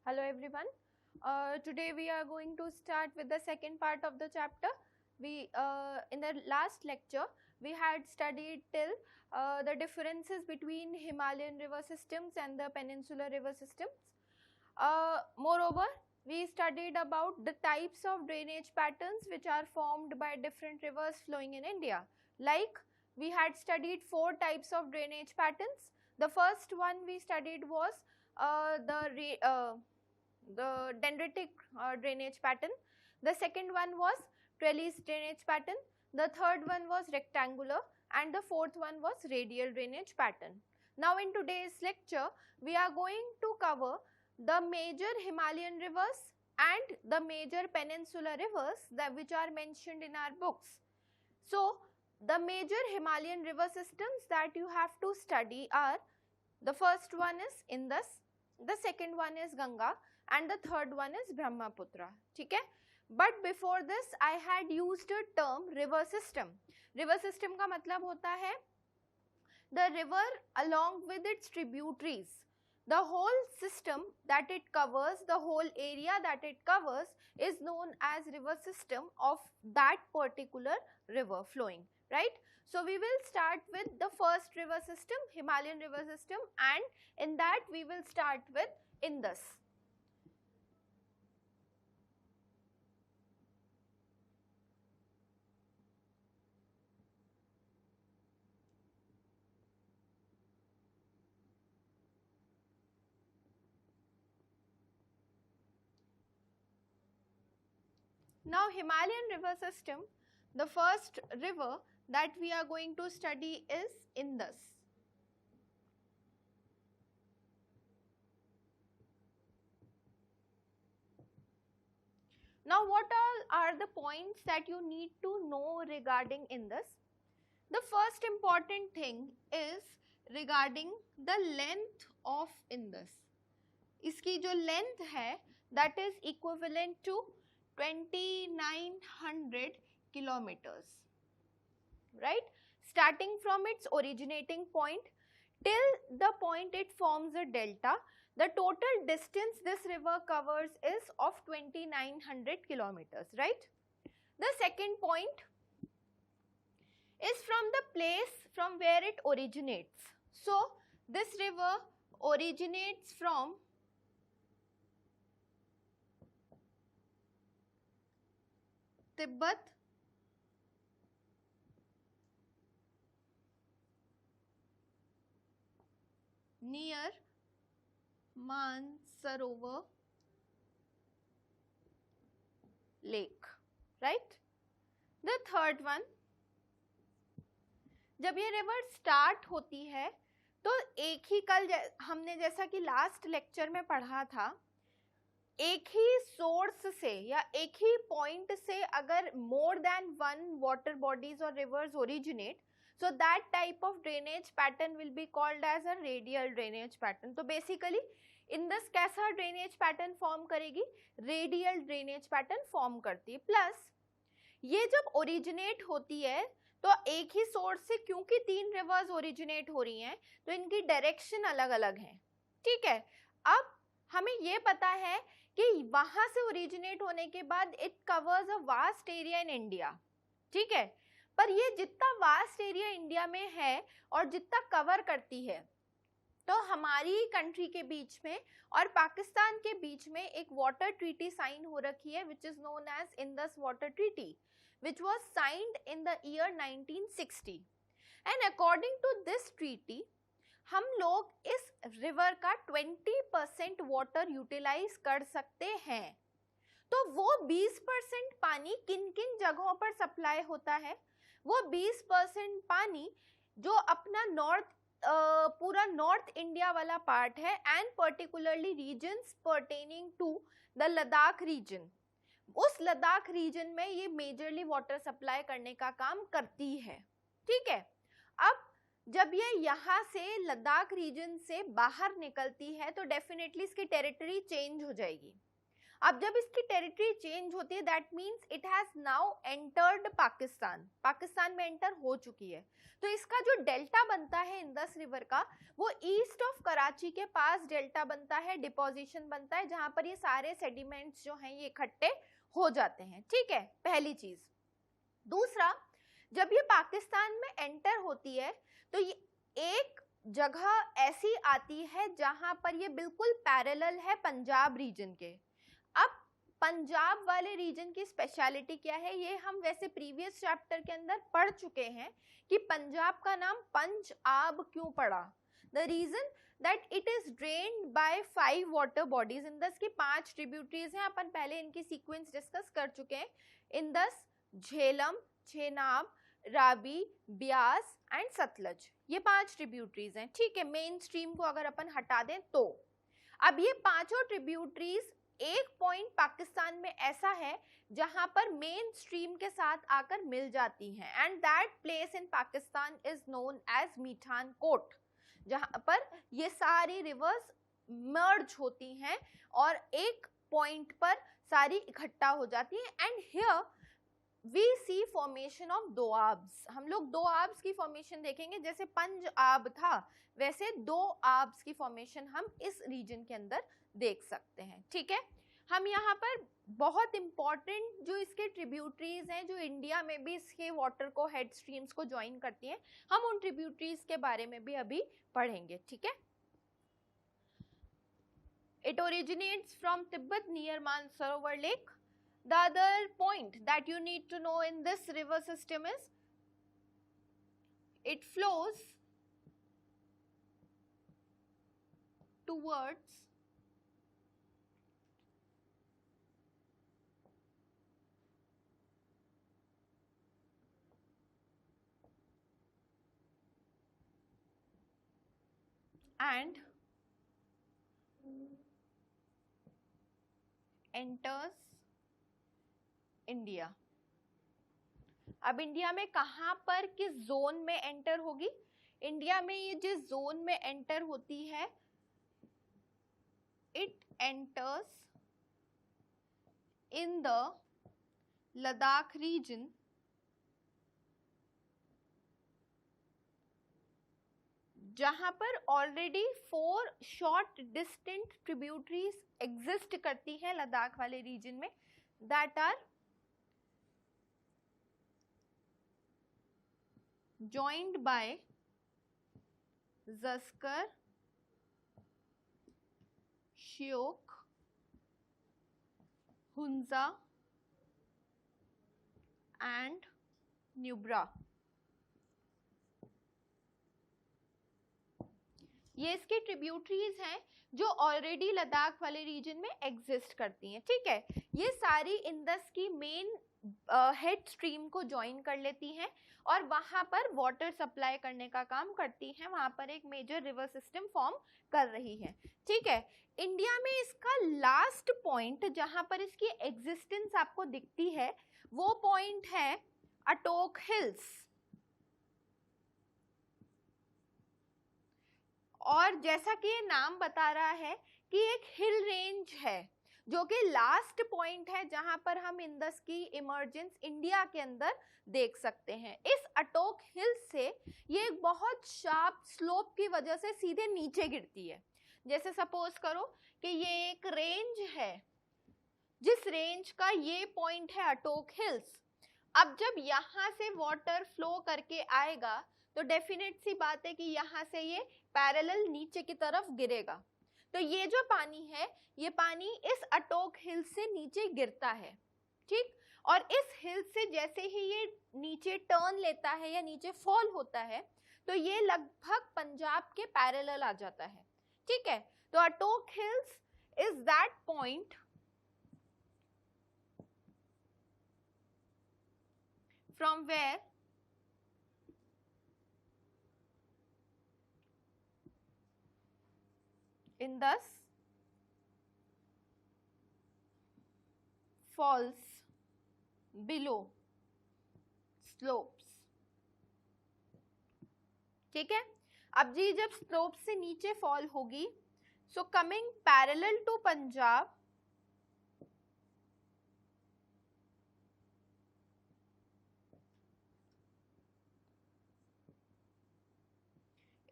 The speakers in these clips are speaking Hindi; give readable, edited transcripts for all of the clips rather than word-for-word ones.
Hello everyone. Today we are going to start with the second part of the chapter. We in the last lecture we had studied till the differences between Himalayan river systems and the peninsular river systems. Moreover, we studied about the types of drainage patterns which are formed by different rivers flowing in India. Like we had studied 4 types of drainage patterns. The first one we studied was the dendritic drainage pattern. The second one was trellis drainage pattern. The third one was rectangular, and the fourth one was radial drainage pattern. Now in today's lecture, we are going to cover the major Himalayan rivers and the major peninsular rivers which are mentioned in our books. So the major Himalayan river systems that you have to study are, the first one is Indus, the second one is Ganga, and the third one is Brahmaputra. ठीक है? But before this I had used a term river system. River system का मतलब होता है the river along with its tributaries. The whole system that it covers, the whole area that it covers is known as river system of that particular river flowing, right? So we will start with the first river system, Himalayan river system, and in that we will start with Indus. Now Himalayan river system, the first river that we are going to study is Indus. Now what all are the points that you need to know regarding Indus? The first important thing is regarding the length of Indus. इसकी जो length है that is equivalent to 2900 kilometers, right? Starting from its originating point till the point it forms a delta, the total distance this river covers is of 2900 kilometers, right? The second point is from the place from where it originates. So this river originates from Tibet near Mansarovar lake, right? The third one, जब ये रिवर स्टार्ट होती है तो एक ही कल हमने जैसा कि लास्ट लेक्चर में पढ़ा था, एक ही सोर्स से या एक ही पॉइंट से अगर more than one water bodies और rivers originate, so that type of drainage pattern will be called as a radial drainage pattern. तो basically Indus कैसा drainage pattern form करेगी? Radial drainage pattern form करती है. प्लस ये जब ओरिजिनेट होती है तो एक ही सोर्स से, क्योंकि 3 रिवर्स ओरिजिनेट हो रही हैं तो इनकी डायरेक्शन अलग अलग है, ठीक है? अब हमें ये पता है कि वहां से ओरिजिनेट होने के बाद it covers a vast area in India, ठीक है? पर ये जितना वास्ट एरिया इंडिया में है और जितना कवर करती है, तो हमारी कंट्री के बीच में और पाकिस्तान के बीच में एक वाटर ट्रीटी साइन हो रखी है which is known as Indus water treaty, which was signed in the year 1960. And according to this treaty हम लोग इस रिवर का 20% वाटर यूटिलाइज कर सकते हैं. तो वो 20% पानी किन किन जगहों पर सप्लाई होता है? वो 20% पानी जो अपना पूरा नॉर्थ इंडिया वाला पार्ट है and particularly regions pertaining to the Ladakh region, उस लद्दाख रीजन में ये मेजरली वाटर सप्लाई करने का काम करती है, ठीक है? अब जब ये यहाँ से लद्दाख रीजन से बाहर निकलती है तो डेफिनेटली इसकी टेरिटरी चेंज हो जाएगी. अब जब इसकी टेरिटरी चेंज होती है that means it has now entered Pakistan, Pakistan में एंटर हो चुकी है। तो इसका जो डेल्टा बनता है इंदस रिवर का, वो ईस्ट ऑफ कराची के पास डेल्टा बनता है, डिपोजिशन बनता है, जहां पर ये सारे सेडिमेंट्स जो हैं ये इकट्ठे हो जाते हैं। ठीक है, पहली चीज। दूसरा, जब ये पाकिस्तान में एंटर होती है तो ये एक जगह ऐसी आती है जहां पर ये बिल्कुल पैरेलल है पंजाब रीजन के। अब पंजाब वाले रीजन की स्पेशलिटी क्या है, ये हम वैसे प्रीवियस चैप्टर के अंदर पढ़ चुके हैं कि पंजाब का नाम पंज आब क्यों पड़ा। The reason that it is drained by 5 water bodies. Indus की 5 ट्रिब्यूटरीज हैं, अपन पहले इनकी सीक्वेंस डिस्कस कर चुके हैं। इंदस, झेलम, चेनाब, रावी, ब्यास एंड सतलज, ये 5 ट्रिब्यूटरीज हैं। ठीक है, मेन स्ट्रीम को अगर अपन हटा दें तो अब ये पांचों ट्रिब्यूटरीज एक पॉइंट पाकिस्तान में ऐसा है जहां पर मेन स्ट्रीम के साथ आकर मिल जाती हैं, and that place in Pakistan is known as Mithankot, जहां पर ये सारी रिवर्स मर्ज होती हैं और एक पॉइंट पर सारी इकट्ठा हो जाती हैं। And here we see formation of doabs. हम लोग दोआब्स की फॉर्मेशन देखेंगे, जैसे पंज आब था वैसे दो आब्स की फॉर्मेशन हम इस रीजन के अंदर देख सकते हैं। ठीक है, हम यहाँ पर बहुत इंपॉर्टेंट जो इसके ट्रिब्यूटरीज हैं, जो इंडिया में भी इसके वाटर को हेड स्ट्रीम्स को ज्वाइन करती हैं, हम उन ट्रिब्यूटरीज के बारे में भी अभी पढ़ेंगे। ठीक है, it originates from Tibet near Mansarovar lake. The other point that you need to know in this river system is it flows towards and enters India. अब इंडिया में कहां पर किस जोन में एंटर होगी? इंडिया में ये जिस जोन में एंटर होती है, it enters in the Ladakh region जहां पर already 4 short distant tributaries exist करती हैं लद्दाख वाले रीजन में, that are joined by Zaskar, Shyok, Hunza and Nubra। ये इसके ट्रिब्यूटरीज हैं जो ऑलरेडी लद्दाख वाले रीजन में एग्जिस्ट करती हैं। ठीक है, ये सारी इंदस की मेन हेड स्ट्रीम को ज्वाइन कर लेती हैं और वहां पर वाटर सप्लाई करने का काम करती हैं, वहां पर एक मेजर रिवर सिस्टम फॉर्म कर रही है। ठीक है, इंडिया में इसका लास्ट पॉइंट जहां पर इसकी एग्जिस्टेंस आपको दिखती है वो पॉइंट है अटोक हिल्स। और जैसा कि ये नाम बता रहा है कि एक हिल रेंज है जो कि लास्ट पॉइंट है जहां पर हम इंदस की इमर्जेंस इंडिया के अंदर देख सकते हैं। इस अटोक हिल से ये एक बहुत शार्प स्लोप की वजह से सीधे नीचे गिरती है। जैसे सपोज करो कि ये एक रेंज है, जिस रेंज का ये पॉइंट है अटोक हिल्स। अब जब यहाँ से वाटर फ्लो करके आएगा तो डेफिनेट सी बात है कि यहाँ से ये पैरेलल नीचे की तरफ गिरेगा। तो ये जो पानी है, ये पानी इस अटोक हिल से नीचे गिरता है। ठीक, और इस हिल से जैसे ही ये नीचे टर्न लेता है या नीचे फॉल होता है तो ये लगभग पंजाब के पैरेलल आ जाता है। ठीक है, तो Attock hills is that point from where Indus falls below slopes। ठीक है, अब जी जब स्लोप से नीचे फॉल होगी, so coming parallel to Punjab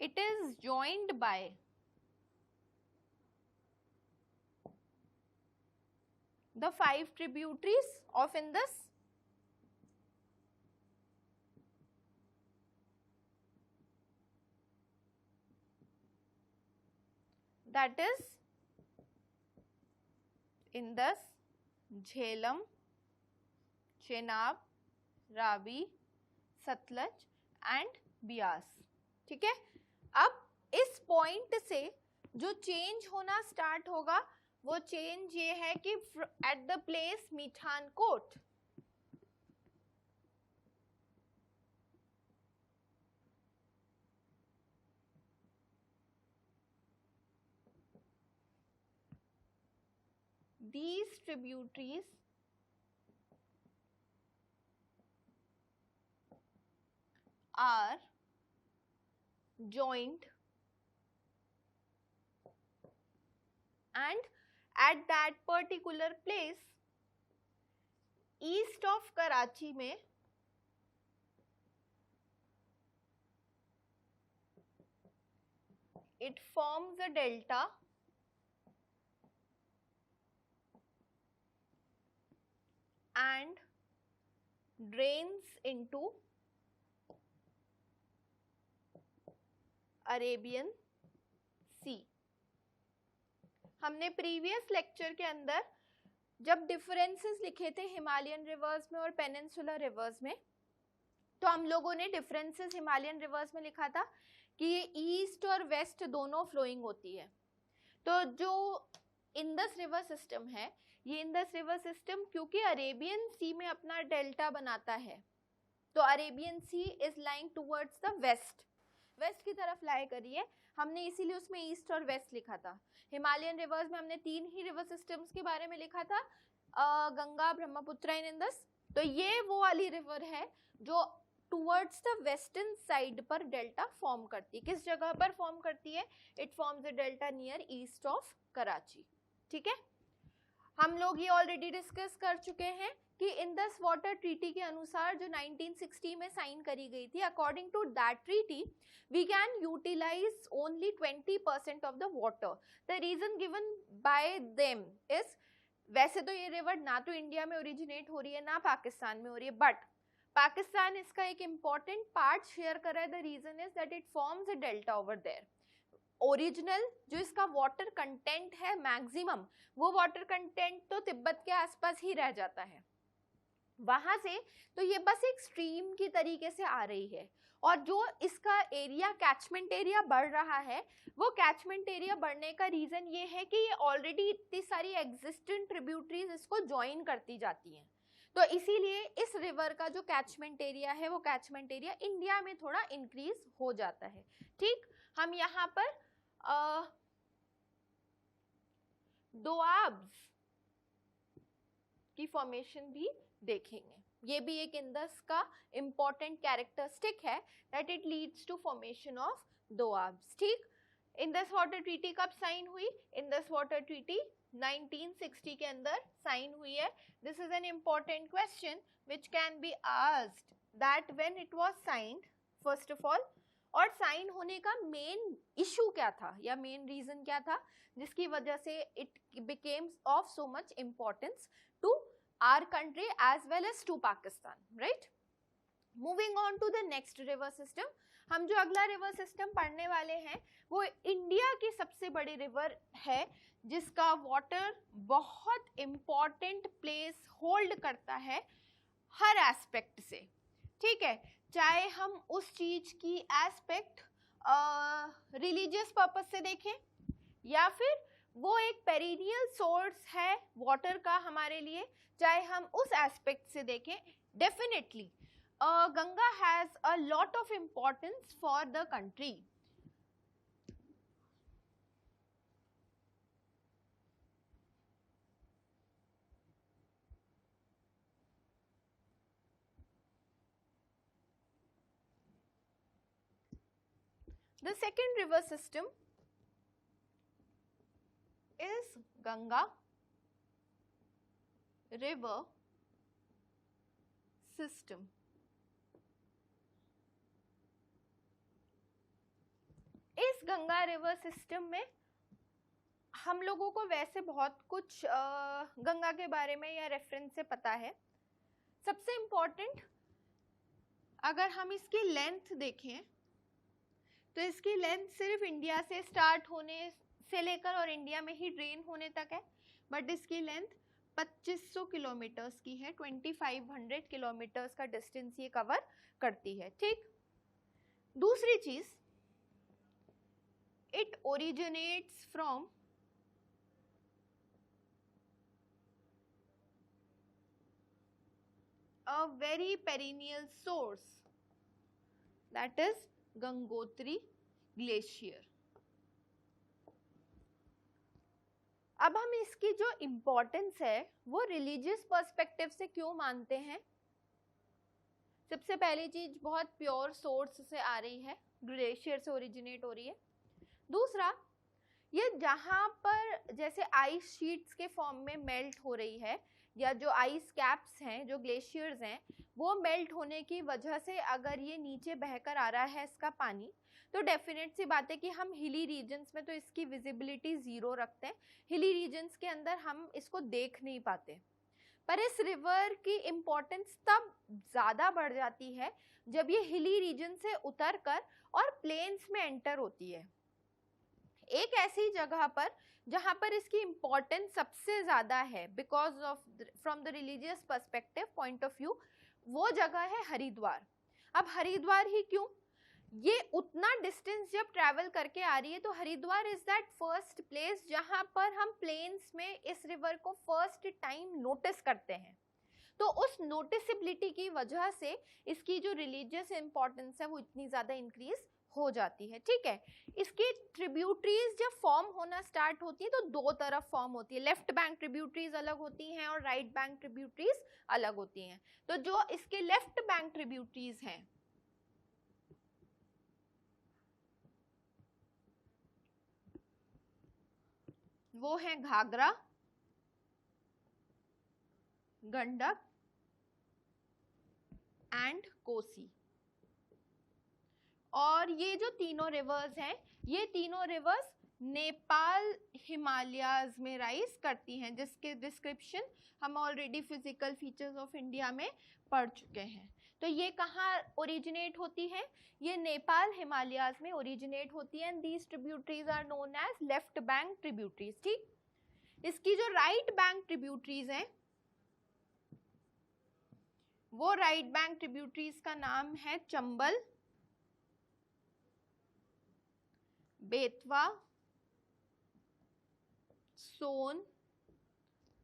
It is joined by the 5 tributaries of Indus. That is Indus, Jhelum, Chenab, Ravi, Sutlej and Beas. ठीक है. अब इस पॉइंट से जो चेंज होना स्टार्ट होगा वो चेंज ये है कि at the place Mithankot, these tributaries are joined and at that particular place east of Karachi में it forms a delta and drains into Arabian sea. हमने प्रीवियस लेक्चर के अंदर जब डिफरेंसेस लिखे थे हिमालयन रिवर्स में और पेनिनसुलर रिवर्स में, तो हम लोगों ने डिफरेंसेस हिमालयन रिवर्स में लिखा था कि ये ईस्ट और वेस्ट दोनों फ्लोइंग होती है. तो जो इंडस रिवर सिस्टम है, ये इंडस रिवर सिस्टम क्योंकि अरेबियन सी में अपना डेल्टा बनाता है, तो Arabian sea is lying towards the west, west की तरफ लाई करी है. हमने इसीलिए उसमें ईस्ट और वेस्ट लिखा था. हिमालयन रिवर्स में हमने 3 ही रिवर सिस्टम्स के बारे में लिखा था, गंगा, ब्रह्मपुत्र एंड इंदस. तो ये वो वाली रिवर है जो टुवर्ड्स द वेस्टर्न साइड पर डेल्टा फॉर्म करती है. किस जगह पर फॉर्म करती है? It forms a delta near east of Karachi. ठीक है. हम लोग ये ऑलरेडी डिस्कस कर चुके हैं कि इंडस वाटर ट्रीटी के अनुसार जो 1960 में साइन करी गई थी, according to that treaty we can utilize only 20% of the water. The reason given by them is, वैसे तो ये रिवर ना तो इंडिया में ओरिजिनेट हो रही है ना पाकिस्तान में हो रही है, बट पाकिस्तान इसका एक इम्पॉर्टेंट पार्ट शेयर कर रहा है. The reason is that it forms a delta over there. Original जो इसका वाटर कंटेंट है मैक्सिमम, वो वाटर कंटेंट तो तिब्बत के आसपास ही रह जाता है वहां से, तो ये बस एक स्ट्रीम की तरीके से आ रही है. और जो इसका एरिया, कैचमेंट एरिया बढ़ रहा है, वो कैचमेंट एरिया बढ़ने का रीजन ये है कि ये ऑलरेडी इतनी सारी एग्जिस्टेंट ट्रिब्यूटरीज इसको ज्वाइन करती जाती हैं. तो इसीलिए इस रिवर का जो कैचमेंट एरिया है, वो कैचमेंट एरिया इंडिया में थोड़ा इंक्रीज हो जाता है. ठीक. हम यहाँ पर दोआब्स की फॉर्मेशन भी देखेंगे. ये भी एक इंडस का इंपॉर्टेंट कैरेक्टरिस्टिक है that it leads to formation of doabs. ठीक. इंडस वाटर ट्रीटी कब साइन हुई? इंडस वाटर ट्रीटी 1960 के अंदर साइन हुई है. This is an important question which can be asked that when it was signed, first of all, और साइन होने का मेन इशू क्या था या मेन रीजन क्या था जिसकी वजह से it becomes of so much importance to our country as well as to Pakistan. Right. Moving on to the next river system. हम जो अगला रिवर सिस्टम पढ़ने वाले हैं वो इंडिया की सबसे बड़ी रिवर है जिसका वाटर बहुत इम्पॉर्टेंट प्लेस होल्ड करता है हर एस्पेक्ट से. ठीक है. चाहे हम उस चीज की एस्पेक्ट रिलीजियस पर्पस से देखें या फिर वो एक पेरिनियल सोर्स है वाटर का हमारे लिए, चाहे हम उस एस्पेक्ट से देखें, definitely Ganga has a lot of importance for the country. The second river system is Ganga river system. Ganga river system में हम लोगों को वैसे बहुत कुछ गंगा के बारे में या रेफरेंस से पता है। सबसे इम्पोर्टेंट अगर हम इसकी लेंथ देखें तो इसकी लेंथ सिर्फ इंडिया से स्टार्ट होने से लेकर और इंडिया में ही ड्रेन होने तक है, बट इसकी लेंथ 2500 किलोमीटर्स की है। 2500 किलोमीटर्स का डिस्टेंस ये कवर करती है। ठीक, दूसरी चीज, it originates from a very perennial source, that is Gangotri glacier. अब हम इसकी जो इम्पोर्टेंस है वो रिलीजियस पर्सपेक्टिव से क्यों मानते हैं? सबसे पहली चीज, बहुत प्योर सोर्स से आ रही है, ग्लेशियर से ओरिजिनेट हो रही है। दूसरा, ये जहां पर जैसे आइस शीट्स के फॉर्म में मेल्ट हो रही है या जो आइस कैप्स हैं, जो ग्लेशियर्स हैं, वो मेल्ट होने की वजह से अगर ये नीचे बहकर आ रहा है इसका पानी, तो डेफिनेट सी बात है कि हम हिली रीजन्स में तो इसकी विजिबिलिटी जीरो रखते हैं। हिली रीजन्स के अंदर हम इसको देख नहीं पाते। पर इस रिवर की इम्पोर्टेंस तब ज़्यादा बढ़ जाती है जब ये हिली रीजन से उतरकर और प्लेन्स में एंटर होती है। एक ऐसी जगह पर जहां पर इसकी इम्पोर्टेंस सबसे ज़्यादा है because of from the religious perspective point of view, वो जगह है हरिद्वार। अब हरिद्वार ही क्यों? ये उतना डिस्टेंस जब ट्रैवल करके आ रही है तो Haridwar is that first place जहां पर हम प्लेन्स में इस रिवर को फर्स्ट टाइम नोटिस करते हैं। तो उस नोटिसिबिलिटी की वजह से इसकी जो रिलीजियस इंपॉर्टेंस है वो इतनी ज़्यादा इंक्रीज हो जाती है। ठीक है, इसकी ट्रिब्यूटरीज जब फॉर्म होना स्टार्ट होती है तो दो तरफ फॉर्म होती है, लेफ्ट बैंक ट्रिब्यूटरीज अलग होती हैं और राइट बैंक ट्रिब्यूटरीज अलग होती हैं। तो जो इसके लेफ्ट बैंक ट्रिब्यूटरीज हैं वो है घाघरा, गंडक एंड कोसी। और ये जो तीनों रिवर्स हैं, ये तीनों रिवर्स नेपाल हिमालयाज में राइज करती हैं, जिसके डिस्क्रिप्शन हम already physical features of India में पढ़ चुके हैं। तो ये कहाँ ओरिजिनेट होती है? ये नेपाल हिमालयाज में ओरिजिनेट होती है। These tributaries are known as left bank tributaries. ठीक, इसकी जो राइट बैंक ट्रिब्यूटरीज हैं वो राइट बैंक ट्रिब्यूटरीज का नाम है चंबल, बेतवा, सोन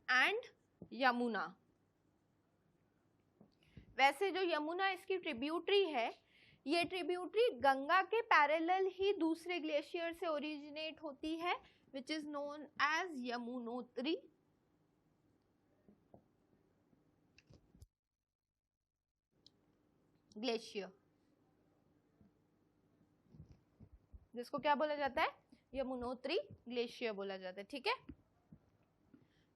एंड यमुना। वैसे जो यमुना इसकी ट्रिब्यूटरी है, ये ट्रिब्यूटरी गंगा के पैरेलल ही दूसरे ग्लेशियर से ओरिजिनेट होती है, which is known as Yamunotri. Glacier, जिसको क्या बोला जाता है? यमुनोत्री ग्लेशियर बोला जाता है। ठीक है,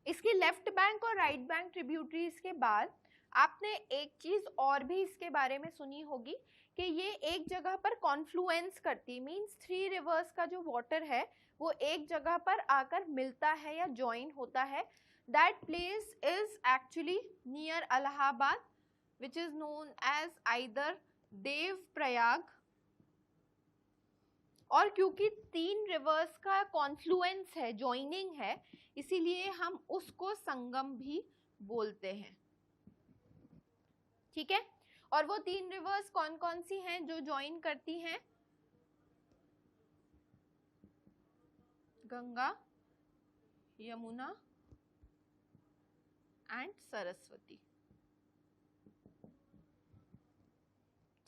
इसकी लेफ्ट बैंक और राइट बैंक ट्रिब्यूटरीज के बाद आपने एक चीज और भी इसके बारे में सुनी होगी कि ये एक जगह पर कॉन्फ्लुएंस करती है, मींस थ्री रिवर्स का जो वाटर है वो एक जगह पर आकर मिलता है या ज्वाइन होता है। That place is actually near Allahabad, which is known as either Dev Prayag, और क्योंकि तीन रिवर्स का कॉन्फ्लुएंस है, ज्वाइनिंग है, इसीलिए हम उसको संगम भी बोलते हैं। ठीक है, और वो तीन रिवर्स कौन कौन सी हैं जो ज्वाइन करती हैं? गंगा, यमुना एंड सरस्वती।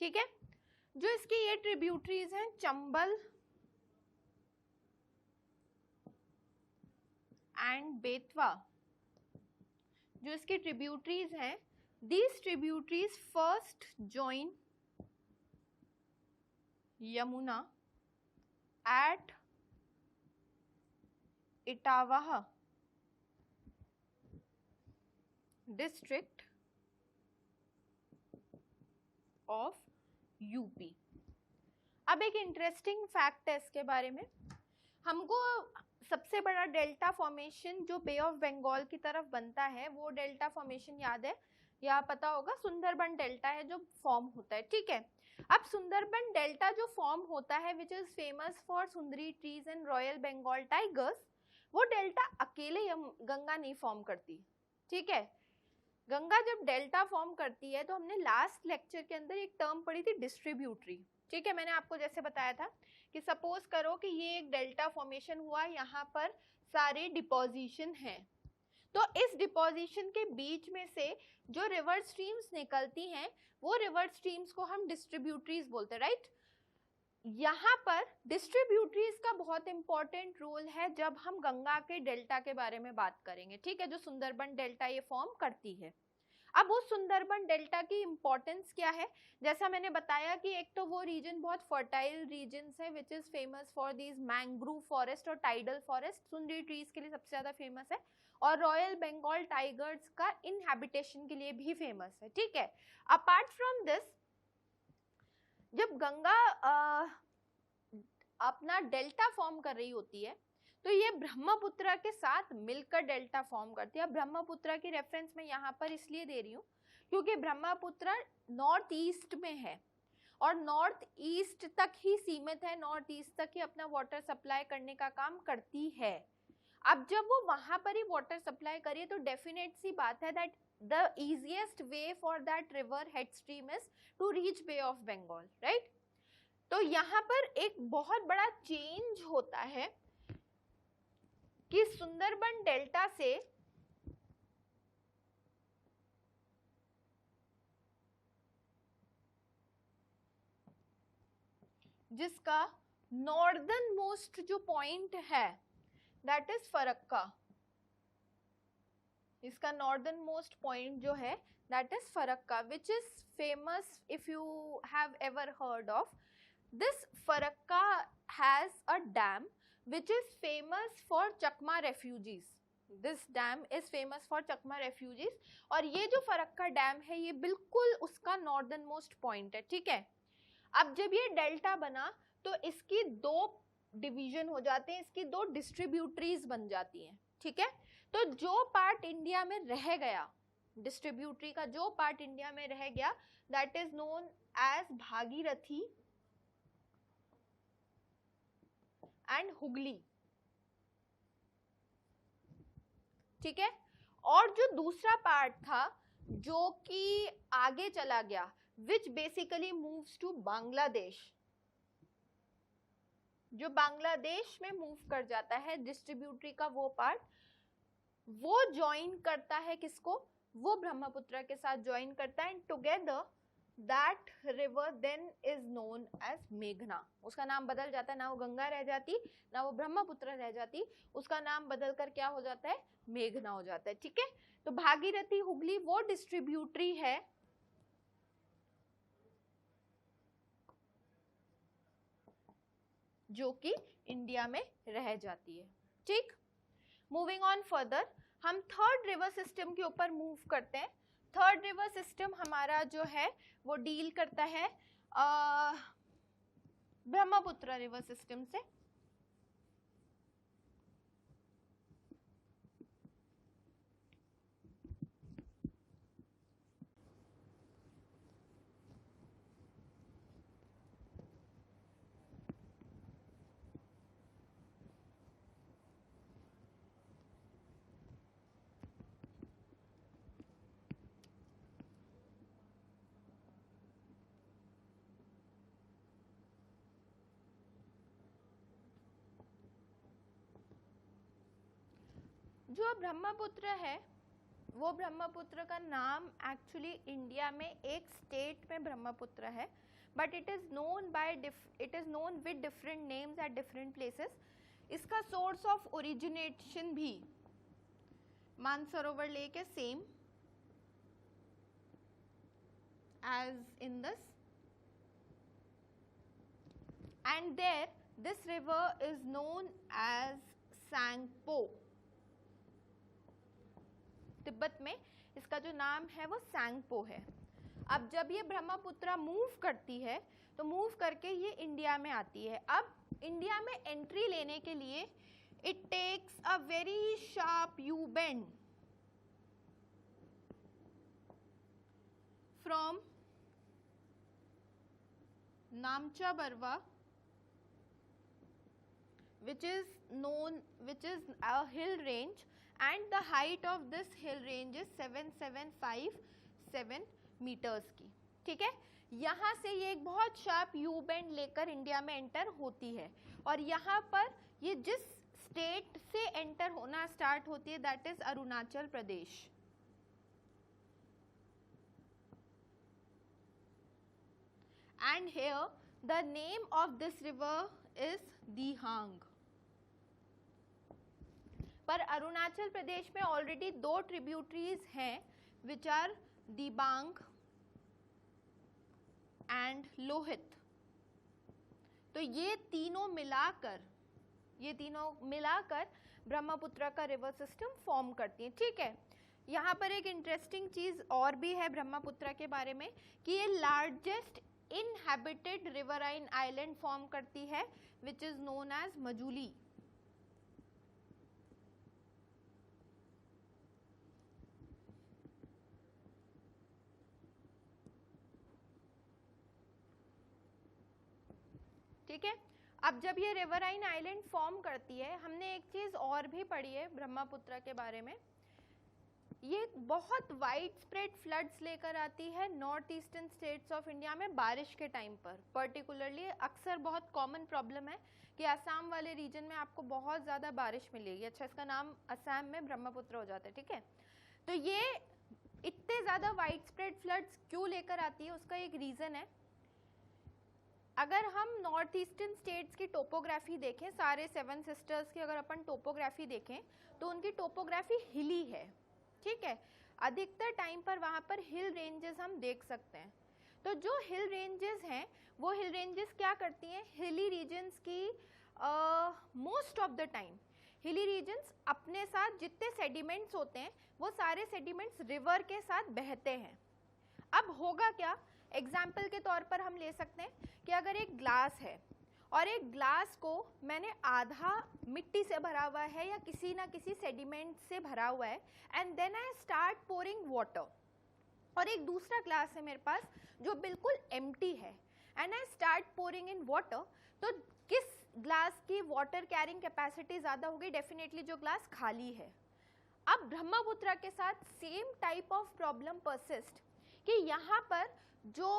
ठीक है, जो इसकी ये ट्रिब्यूटरीज हैं चंबल एंड बेतवा, जो इसकी ट्रिब्यूटरीज हैं, these tributaries first join Yamuna at Etawah district of UP। अब एक इंटरेस्टिंग फैक्ट है इसके बारे में, हमको सबसे बड़ा डेल्टा फॉर्मेशन जो बे ऑफ बंगाल की तरफ बनता है वो डेल्टा फॉर्मेशन याद है या पता होगा, सुंदरबन डेल्टा है जो फॉर्म होता है, ठीक है। अब सुंदरबन डेल्टा जो फॉर्म होता है which is famous for sundari trees and royal Bengal tigers, वो डेल्टा अकेले गंगा नहीं फॉर्म करती, ठीक है। गंगा जब डेल्टा फॉर्म करती है तो हमने लास्ट लेक्चर के अंदर एक टर्म पढ़ी थी डिस्ट्रीब्यूटरी, ठीक है। मैंने आपको जैसे बताया था कि सपोज करो कि ये एक डेल्टा फॉर्मेशन हुआ, यहाँ पर सारे डिपोजिशन हैं, तो इस डिपोजिशन के बीच में से जो रिवर स्ट्रीम्स निकलती हैं वो रिवर स्ट्रीम्स को हम डिस्ट्रीब्यूटरीज बोलते हैं, राइट। यहाँ पर डिस्ट्रीब्यूटरीज का बहुत इंपॉर्टेंट रोल है जब हम गंगा के डेल्टा के बारे में बात करेंगे, ठीक है, जो सुंदरबन डेल्टा ये फॉर्म करती है। अब वो सुंदरबन डेल्टा की इंपॉर्टेंस क्या है, जैसा मैंने बताया कि एक तो वो रीजन बहुत फर्टाइल रीजन है which is famous for these mangrove forest और टाइडल फॉरेस्ट, सुंदरी ट्रीज के लिए सबसे ज्यादा फेमस है, और रॉयल बंगाल टाइगर्स का इनहैबिटेशन के लिए भी फेमस है, ठीक है। अपार्ट फ्रॉम दिस, जब गंगा अपना डेल्टा फॉर्म कर रही होती है तो ये ब्रह्मपुत्र के साथ मिलकर डेल्टा फॉर्म करती है। ब्रह्मपुत्र की रेफरेंस मैं यहाँ पर इसलिए दे रही हूँ क्योंकि ब्रह्मपुत्र नॉर्थ ईस्ट में है और नॉर्थ ईस्ट तक ही सीमित है, नॉर्थ ईस्ट तक ही अपना वाटर सप्लाई करने का काम करती है। अब जब वो वहां पर ही वाटर सप्लाई करिए तो डेफिनेट सी बात है that the easiest way for that river head stream is to reach bay of Bengal, right. तो यहाँ पर एक बहुत बड़ा चेंज होता है कि सुंदरबन डेल्टा से जिसका नॉर्दर्न मोस्ट जो पॉइंट है दैट इज फरक्का, इसका नॉर्दर्न मोस्ट पॉइंट जो है that is Farakka which is famous if you have ever heard of this. Farakka has a dam which is famous for Chakma refugees. This dam is famous for Chakma refugees और ये जो फरक्का डैम है ये बिल्कुल उसका नॉर्दर्न मोस्ट पॉइंट है, ठीक है। अब जब ये डेल्टा बना तो इसकी दो डिवीजन हो जाते हैं, इसकी दो डिस्ट्रीब्यूटरीज बन जाती हैं, ठीक है। तो जो पार्ट इंडिया में रह गया, डिस्ट्रीब्यूटरी का जो पार्ट इंडिया में रह गया that is known as Bhagirathi and Hooghly, ठीक है। और जो दूसरा पार्ट था जो कि आगे चला गया which basically moves to Bangladesh, जो बांग्लादेश में मूव कर जाता है डिस्ट्रीब्यूटरी का वो पार्ट, वो ज्वाइन करता है किसको, वो ब्रह्मपुत्र के साथ ज्वाइन करता है and together that river then is known as मेघना। उसका नाम बदल जाता है, ना वो गंगा रह जाती ना वो ब्रह्मपुत्र रह जाती, उसका नाम बदल कर क्या हो जाता है, मेघना हो जाता है, ठीक है। तो भागीरथी हुगली वो डिस्ट्रीब्यूटरी है जो कि इंडिया में रह जाती है, ठीक। मूविंग ऑन फर्दर, हम थर्ड रिवर सिस्टम के ऊपर मूव करते हैं। थर्ड रिवर सिस्टम हमारा जो है वो डील करता है ब्रह्मपुत्र रिवर सिस्टम से। जो ब्रह्मपुत्र है वो ब्रह्मपुत्र का नाम एक्चुअली इंडिया में एक स्टेट में ब्रह्मपुत्र है, but it is known with different names at different places. इसका सोर्स ऑफ ओरिजिनेशन भी मानसरोवर लेक है, same as in this, and there this river is known as Tsangpo. Tibet में इसका जो नाम है वो सैंगपो है। अब जब ये ब्रह्मपुत्रा मूव करती है तो मूव करके ये इंडिया में आती है। अब इंडिया में एंट्री लेने के लिए it takes a very sharp U bend from Namcha Barwa which is a hill range, and the height of this hill range is 7757 meters की। ठीक है, यहाँ से ये एक बहुत शार्प यू बेंड लेकर इंडिया में एंटर होती है, और यहाँ पर ये जिस स्टेट से एंटर होना स्टार्ट होती है that is Arunachal Pradesh. And here the name of this river is Dihang. पर अरुणाचल प्रदेश में ऑलरेडी दो ट्रिब्यूटरीज हैं which are Dibang and Lohit. तो ये तीनों मिलाकर ब्रह्मपुत्र का रिवर सिस्टम फॉर्म करती हैं। ठीक है, यहाँ पर एक इंटरेस्टिंग चीज और भी है ब्रह्मपुत्र के बारे में कि ये largest inhabited riverine island form करती है which is known as Majuli. ठीक है, अब जब ये रिवराइन आइलैंड फॉर्म करती है, हमने एक चीज और भी पढ़ी है ब्रह्मपुत्र के बारे में, ये बहुत वाइड स्प्रेड फ्लड्स लेकर आती है north eastern states of India में बारिश के टाइम पर। पर्टिकुलरली अक्सर बहुत कॉमन प्रॉब्लम है कि असम वाले रीजन में आपको बहुत ज़्यादा बारिश मिलेगी। अच्छा, इसका नाम असम में ब्रह्मपुत्र हो जाता है। ठीक है, तो ये इतने ज़्यादा वाइड स्प्रेड फ्लड्स क्यों लेकर आती है, उसका एक रीज़न है। अगर हम नॉर्थ ईस्टर्न स्टेट्स की टोपोग्राफी देखें, सारे 7 सिस्टर्स की अगर अपन टोपोग्राफी देखें तो उनकी टोपोग्राफी हिली है। ठीक है, अधिकतर टाइम पर वहाँ पर हिल रेंजेस हम देख सकते हैं। तो जो हिल रेंजेस हैं वो हिल रेंजेस क्या करती हैं, हिली रीजन्स की most of the time hilly regions अपने साथ जितने सेडिमेंट्स होते हैं वो सारे सेडिमेंट्स रिवर के साथ बहते हैं। अब होगा क्या, एग्जाम्पल के तौर पर हम ले सकते हैं कि अगर एक ग्लास है और एक ग्लास को मैंने आधा मिट्टी से भरा हुआ है या किसी ना किसी सेडिमेंट से भरा हुआ है, and then I start pouring water, और एक दूसरा ग्लास है मेरे पास जो बिल्कुल एम्प्टी है, and I start pouring in water, तो किस ग्लास की वाटर कैरिंग कैपेसिटी ज़्यादा होगी? डेफिनेटली जो ग्लास खाली है। अब ब्रह्मपुत्र के साथ same type of problem persist कि यहाँ पर जो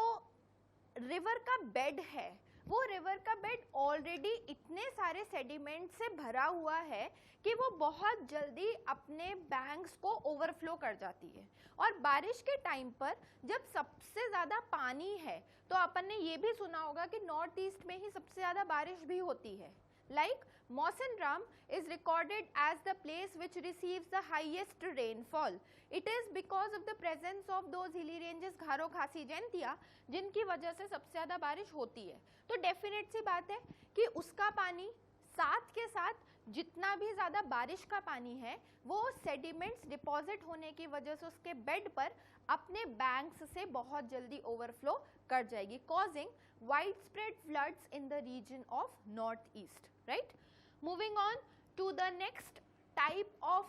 रिवर का बेड है वो रिवर का बेड ऑलरेडी इतने सारे सेडिमेंट से भरा हुआ है कि वो बहुत जल्दी अपने बैंक्स को ओवरफ्लो कर जाती है। और बारिश के टाइम पर जब सबसे ज़्यादा पानी है तो अपन ने ये भी सुना होगा कि नॉर्थ ईस्ट में ही सबसे ज़्यादा बारिश भी होती है। Like Mawsynram is recorded as the place which receives the highest rainfall. It is because of the presence of those hilly ranges घारो खासी जैंतिया जिनकी वजह से सबसे ज़्यादा बारिश होती है। तो डेफिनेट सी बात है कि उसका पानी साथ के साथ जितना भी ज़्यादा बारिश का पानी है वो सेडिमेंट्स डिपॉजिट होने की वजह से उसके बेड पर अपने बैंक्स से बहुत जल्दी ओवरफ्लो कर जाएगी, causing widespread floods in the region of northeast, right? Moving on to the next type of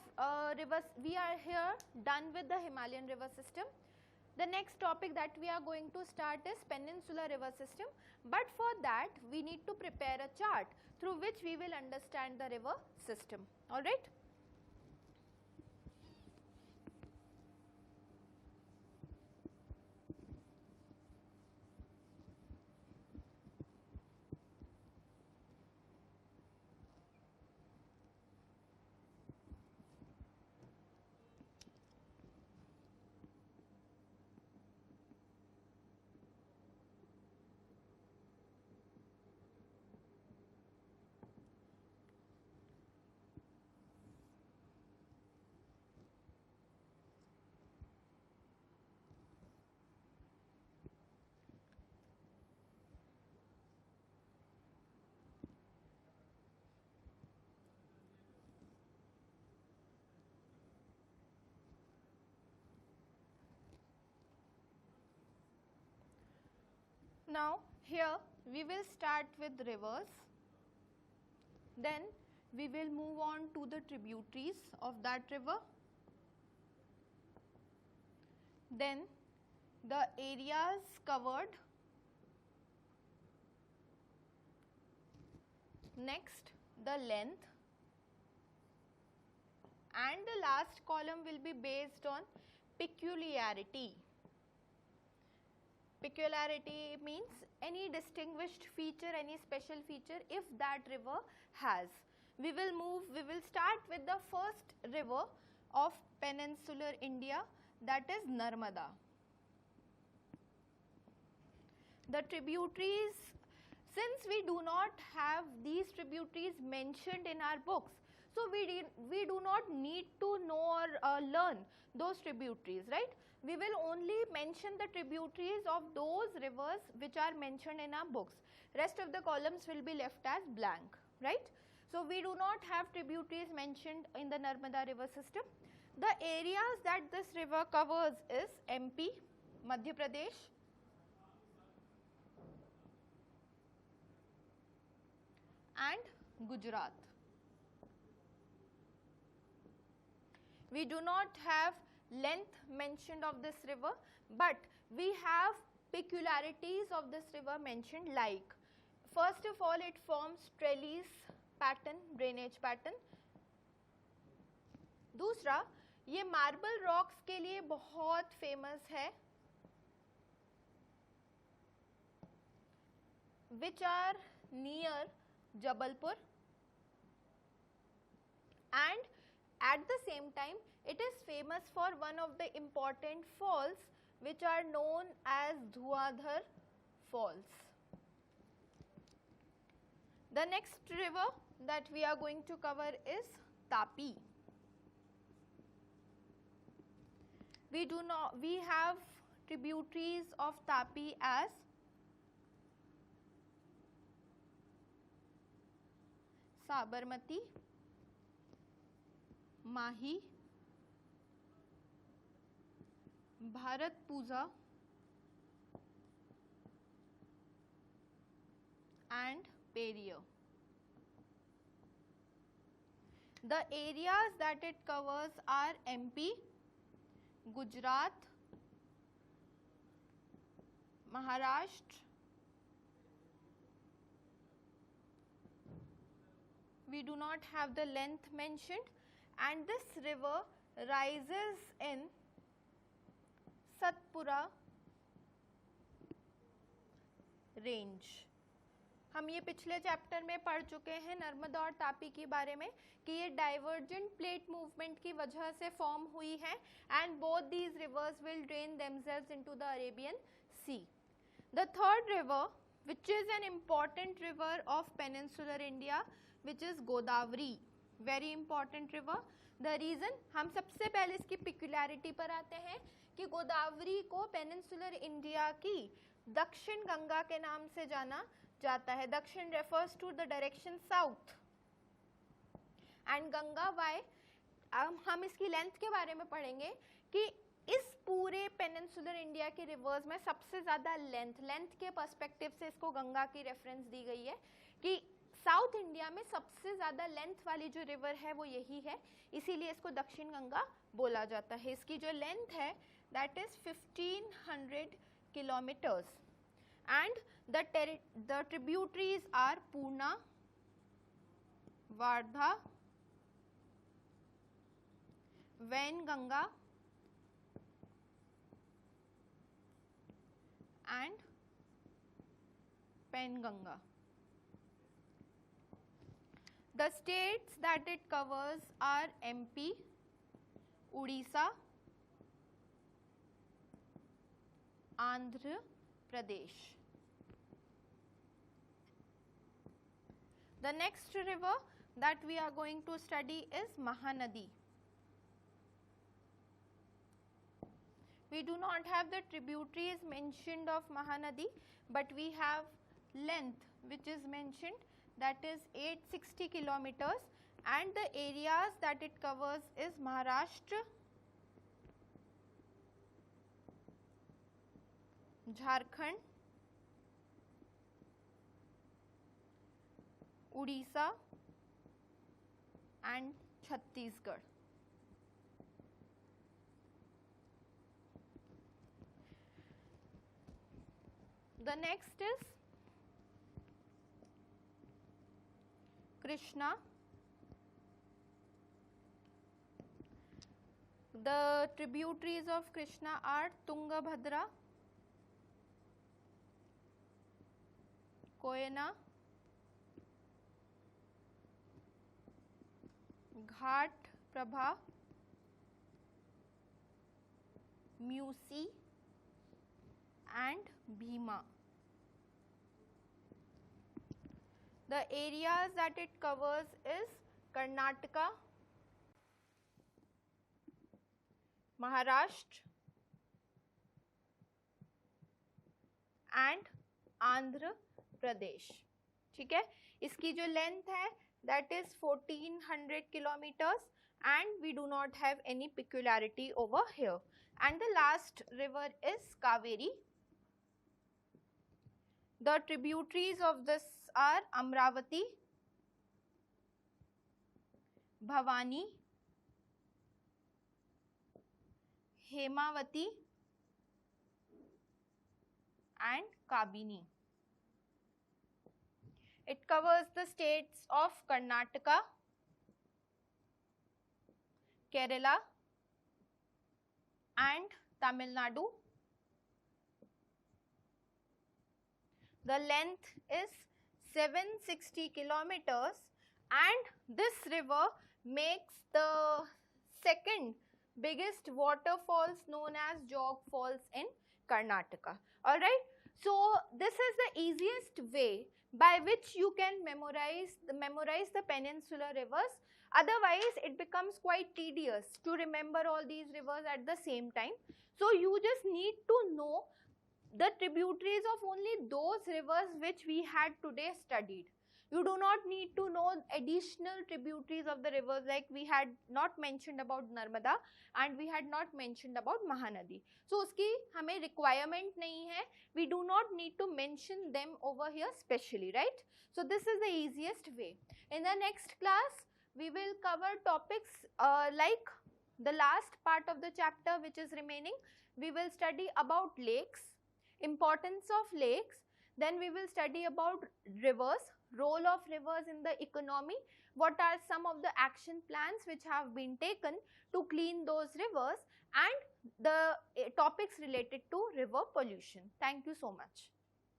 rivers, we are here done with the Himalayan river system. The next topic that we are going to start is peninsular river system, but for that we need to prepare a chart through which we will understand the river system. All right? Now here we will start with rivers, then we will move on to the tributaries of that river, then the areas covered, next the length, and the last column will be based on peculiarity. Peculiarity means any distinguished feature, any special feature if that river has. We will start with the first river of peninsular India, that is Narmada. The tributaries, since we do not have these tributaries mentioned in our books, so we do not need to know or learn those tributaries, right? We will only mention the tributaries of those rivers which are mentioned in our books. Rest of the columns will be left as blank, right? So we do not have tributaries mentioned in the Narmada river system. The areas that this river covers is MP, Madhya Pradesh, and Gujarat. We do not have length mentioned of this river, but we have peculiarities of this river mentioned, like first of all it forms trellis pattern, drainage pattern. दूसरा, ये मार्बल रॉक्स के लिए बहुत फेमस है, which are near Jabalpur, and at the same time it is famous for one of the important falls which are known as Dhuadhar falls. The next river that we are going to cover is Tapi. We have tributaries of Tapi as Sabarmati, Mahi, Bharatpuzha, and Periyar. The areas that it covers are MP, Gujarat, Maharashtra, we do not have the length mentioned, and this river rises in Satpura range. हम ये पिछले चैप्टर में पढ़ चुके हैं नर्मदा और तापी के बारे में कि ये डाइवर्जेंट प्लेट मूवमेंट की वजह से फॉर्म हुई है, and both these rivers will drain themselves into the Arabian sea. The third river which is an important river of peninsular India, which is Godavari, very important river. The reason, हम सबसे पहले इसकी peculiarity पर आते हैं कि गोदावरी को पेनिनसुलर इंडिया की दक्षिण गंगा के नाम से जाना जाता है. दक्षिण refers to the direction south and Ganga वाई. हम इसकी लेंथ के बारे में पढ़ेंगे कि इस पूरे पेनिनसुलर इंडिया के रिवर्स में सबसे ज़्यादा लेंथ के पर्सपेक्टिव से इसको गंगा की रेफरेंस दी गई है कि साउथ इंडिया में सबसे ज़्यादा लेंथ वाली जो रिवर है वो यही है, इसीलिए इसको दक्षिण गंगा बोला जाता है. इसकी जो लेंथ है that is 1500 kilometres, and the tributaries are Purna, Wardha, Wainganga and Penganga. The states that it covers are MP, Odisha, Andhra Pradesh. The next river that we are going to study is Mahanadi. We do not have the tributaries mentioned of Mahanadi, but we have length which is mentioned, that is 860 kilometers, and the areas that it covers is Maharashtra, Jharkhand, Odisha and Chhattisgarh. The next is Krishna. The tributaries of Krishna are Tungabhadra, Koyana, Ghat Prabha, Musi and Bhima. The areas that it covers is Karnataka, Maharashtra and Andhra Pradesh. ठीक है, इसकी जो लेंथ है that is 1400 kilometers and we do not have any peculiarity over here. And the last river is Kaveri. The tributaries of this are Amravati, Bhavani, Hemavati and Kabini. It covers the states of Karnataka, Kerala and Tamil Nadu. The length is 760 kilometers and this river makes the second biggest waterfalls known as Jog Falls in Karnataka. Alright, so this is the easiest way by which you can memorize the peninsular rivers. Otherwise, it becomes quite tedious to remember all these rivers at the same time. So, you just need to know the tributaries of only those rivers which we had today studied. You do not need to know additional tributaries of the rivers, like we had not mentioned about Narmada and we had not mentioned about Mahanadi. So, uski hame requirement nahi hai. We do not need to mention them over here specially, right? So, this is the easiest way. In the next class, we will cover topics like the last part of the chapter which is remaining. We will study about lakes, importance of lakes. Then we will study about rivers, role of rivers in the economy, what are some of the action plans which have been taken to clean those rivers, and the topics related to river pollution. Thank you so much.